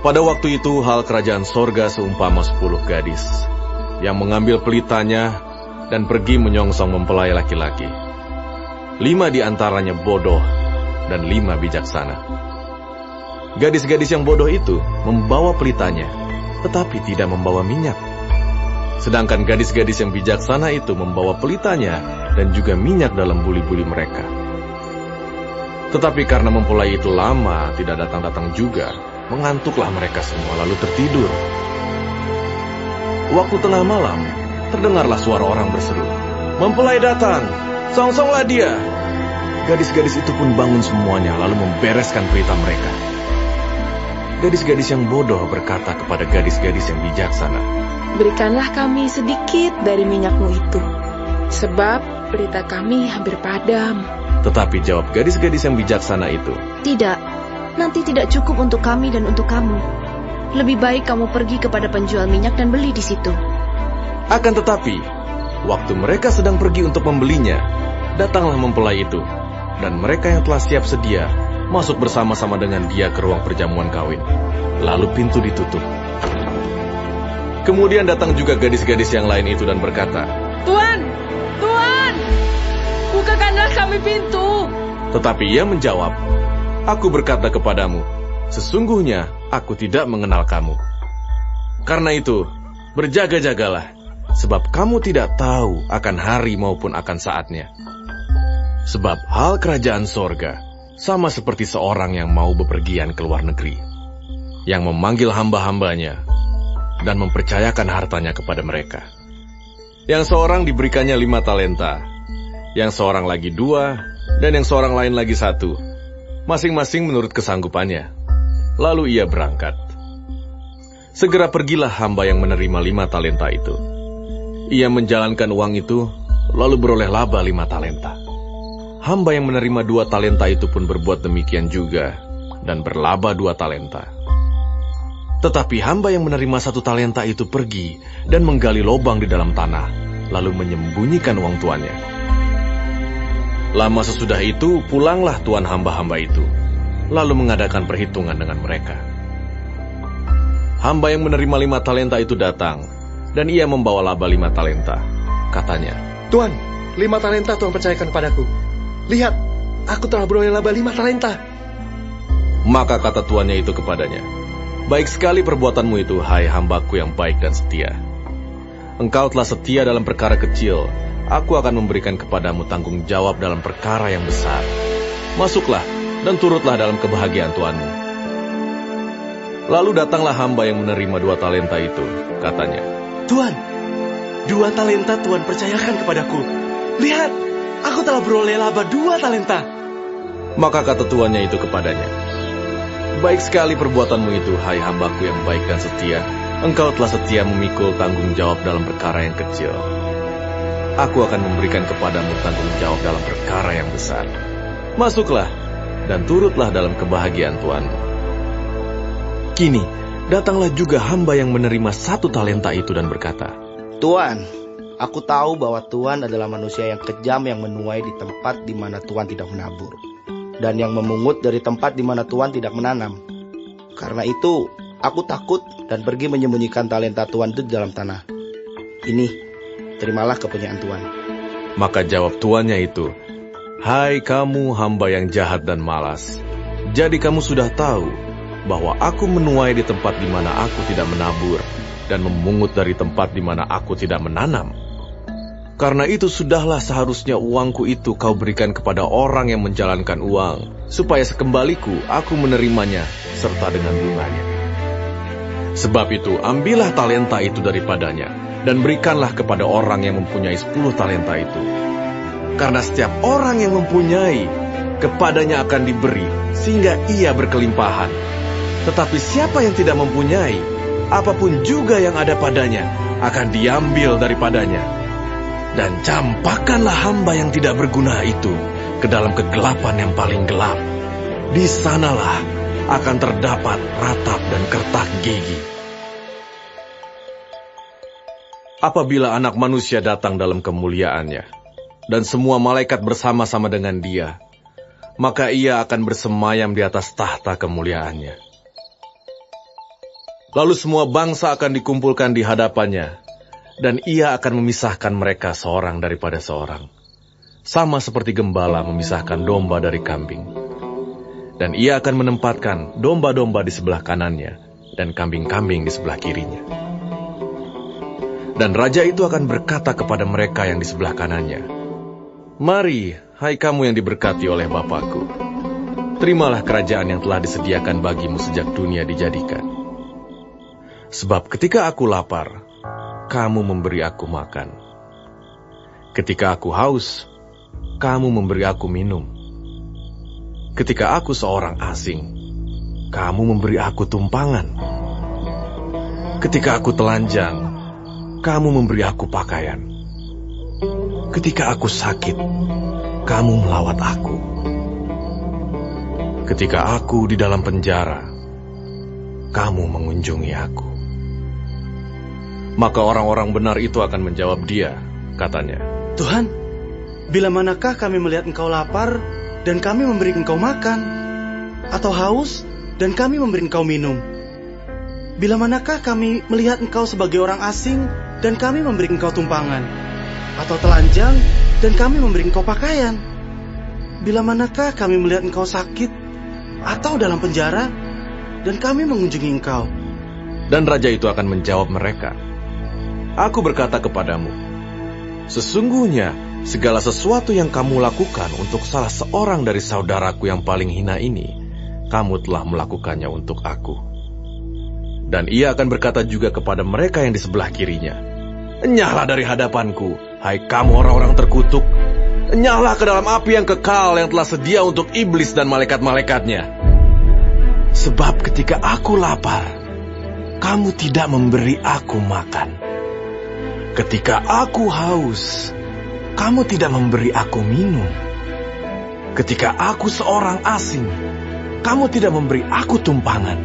Pada waktu itu hal kerajaan sorga seumpama 10 gadis yang mengambil pelitanya dan pergi menyongsong mempelai laki-laki. 5 di antaranya bodoh dan 5 bijaksana. Gadis-gadis yang bodoh itu membawa pelitanya, tetapi tidak membawa minyak. Sedangkan gadis-gadis yang bijaksana itu membawa pelitanya dan juga minyak dalam buli-buli mereka. Tetapi karena mempelai itu lama tidak datang-datang juga, mengantuklah mereka semua lalu tertidur. Waktu tengah malam, terdengarlah suara orang berseru, "Mempelai datang, songsonglah dia." Gadis-gadis itu pun bangun semuanya lalu membereskan pelita mereka. Gadis-gadis yang bodoh berkata kepada gadis-gadis yang bijaksana, "Berikanlah kami sedikit dari minyakmu itu, sebab pelita kami hampir padam." Tetapi jawab gadis-gadis yang bijaksana itu, "Tidak, nanti tidak cukup untuk kami dan untuk kamu. Lebih baik kamu pergi kepada penjual minyak dan beli di situ." Akan tetapi, waktu mereka sedang pergi untuk membelinya, datanglah mempelai itu, dan mereka yang telah siap sedia masuk bersama-sama dengan dia ke ruang perjamuan kawin. Lalu pintu ditutup. Kemudian datang juga gadis-gadis yang lain itu dan berkata, "Tuan, Tuan, bukakanlah kami pintu." Tetapi ia menjawab, "Aku berkata kepadamu, sesungguhnya aku tidak mengenal kamu. Karena itu, berjaga-jagalah, sebab kamu tidak tahu akan hari maupun akan saatnya. Sebab hal kerajaan sorga sama seperti seorang yang mau bepergian ke luar negeri, yang memanggil hamba-hambanya dan mempercayakan hartanya kepada mereka. Yang seorang diberikannya 5 talenta, yang seorang lagi 2, dan yang seorang lain lagi 1, masing-masing menurut kesanggupannya. Lalu ia berangkat. Segera pergilah hamba yang menerima 5 talenta itu. Ia menjalankan uang itu, lalu beroleh laba 5 talenta. Hamba yang menerima 2 talenta itu pun berbuat demikian juga, dan berlaba 2 talenta. Tetapi hamba yang menerima 1 talenta itu pergi dan menggali lubang di dalam tanah, lalu menyembunyikan uang tuannya. Lama sesudah itu, pulanglah tuan hamba-hamba itu, lalu mengadakan perhitungan dengan mereka. Hamba yang menerima 5 talenta itu datang, dan ia membawa laba 5 talenta. Katanya, "Tuan, 5 talenta Tuhan percayakan padaku. Lihat, aku telah beroleh laba 5 talenta. Maka kata tuannya itu kepadanya, "Baik sekali perbuatanmu itu, hai hambaku yang baik dan setia. Engkau telah setia dalam perkara kecil, aku akan memberikan kepadamu tanggung jawab dalam perkara yang besar. Masuklah dan turutlah dalam kebahagiaan tuanmu." Lalu datanglah hamba yang menerima 2 talenta itu. Katanya, "Tuan, 2 talenta Tuhan percayakan kepadaku. Lihat, aku telah beroleh laba 2 talenta. Maka kata tuannya itu kepadanya, "Baik sekali perbuatanmu itu, hai hambaku yang baik dan setia. Engkau telah setia memikul tanggung jawab dalam perkara yang kecil. Aku akan memberikan kepadamu tanggung jawab dalam perkara yang besar. Masuklah dan turutlah dalam kebahagiaan tuanmu." Kini, datanglah juga hamba yang menerima 1 talenta itu dan berkata, "Tuan, aku tahu bahwa Tuan adalah manusia yang kejam yang menuai di tempat di mana Tuan tidak menabur, dan yang memungut dari tempat di mana Tuan tidak menanam. Karena itu, aku takut dan pergi menyembunyikan talenta Tuan itu di dalam tanah. Ini, terimalah kepunyaan Tuan." Maka jawab tuannya itu, "Hai kamu hamba yang jahat dan malas, jadi kamu sudah tahu bahwa aku menuai di tempat di mana aku tidak menabur, dan memungut dari tempat di mana aku tidak menanam. Karena itu sudahlah seharusnya uangku itu kau berikan kepada orang yang menjalankan uang, supaya sekembaliku aku menerimanya serta dengan bunganya. Sebab itu ambillah talenta itu daripadanya, dan berikanlah kepada orang yang mempunyai 10 talenta itu. Karena setiap orang yang mempunyai, kepadanya akan diberi, sehingga ia berkelimpahan. Tetapi siapa yang tidak mempunyai, apapun juga yang ada padanya akan diambil daripadanya. Dan campakkanlah hamba yang tidak berguna itu ke dalam kegelapan yang paling gelap. Di sanalah akan terdapat ratap dan kertak gigi. Apabila Anak Manusia datang dalam kemuliaannya, dan semua malaikat bersama-sama dengan dia, maka ia akan bersemayam di atas tahta kemuliaannya. Lalu semua bangsa akan dikumpulkan di hadapannya, dan ia akan memisahkan mereka seorang daripada seorang, sama seperti gembala memisahkan domba dari kambing. Dan ia akan menempatkan domba-domba di sebelah kanannya, dan kambing-kambing di sebelah kirinya. Dan raja itu akan berkata kepada mereka yang di sebelah kanannya, "Mari, hai kamu yang diberkati oleh Bapakku, terimalah kerajaan yang telah disediakan bagimu sejak dunia dijadikan. Sebab ketika aku lapar, kamu memberi aku makan. Ketika aku haus, kamu memberi aku minum. Ketika aku seorang asing, kamu memberi aku tumpangan. Ketika aku telanjang, kamu memberi aku pakaian. Ketika aku sakit, kamu melawat aku. Ketika aku di dalam penjara, kamu mengunjungi aku." Maka orang-orang benar itu akan menjawab dia, katanya, Tuhan, bila manakah kami melihat Engkau lapar dan kami memberi Engkau makan, atau haus dan kami memberi Engkau minum? Bila manakah kami melihat Engkau sebagai orang asing dan kami memberi Engkau tumpangan, atau telanjang dan kami memberi Engkau pakaian? Bila manakah kami melihat Engkau sakit atau dalam penjara dan kami mengunjungi Engkau? Dan raja itu akan menjawab mereka, "Aku berkata kepadamu, sesungguhnya segala sesuatu yang kamu lakukan untuk salah seorang dari saudaraku yang paling hina ini, kamu telah melakukannya untuk aku." Dan ia akan berkata juga kepada mereka yang di sebelah kirinya, "Enyahlah dari hadapanku, hai kamu orang-orang terkutuk. Enyahlah ke dalam api yang kekal yang telah sedia untuk iblis dan malaikat-malaikatnya. Sebab ketika aku lapar, kamu tidak memberi aku makan. Ketika aku haus, kamu tidak memberi aku minum. Ketika aku seorang asing, kamu tidak memberi aku tumpangan.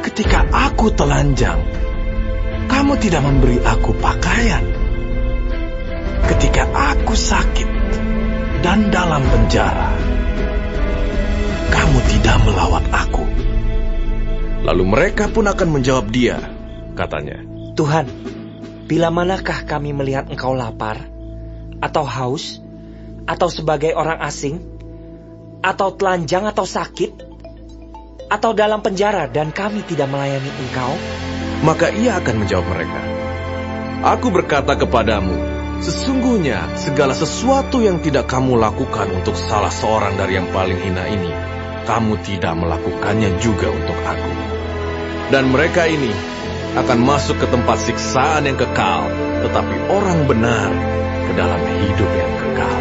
Ketika aku telanjang, kamu tidak memberi aku pakaian. Ketika aku sakit dan dalam penjara, kamu tidak melawat aku." Lalu mereka pun akan menjawab dia, katanya, Tuhan, bila manakah kami melihat Engkau lapar, atau haus, atau sebagai orang asing, atau telanjang atau sakit, atau dalam penjara dan kami tidak melayani Engkau? Maka ia akan menjawab mereka, "Aku berkata kepadamu, sesungguhnya segala sesuatu yang tidak kamu lakukan untuk salah seorang dari yang paling hina ini, kamu tidak melakukannya juga untuk aku." Dan mereka ini akan masuk ke tempat siksaan yang kekal, tetapi orang benar ke dalam hidup yang kekal.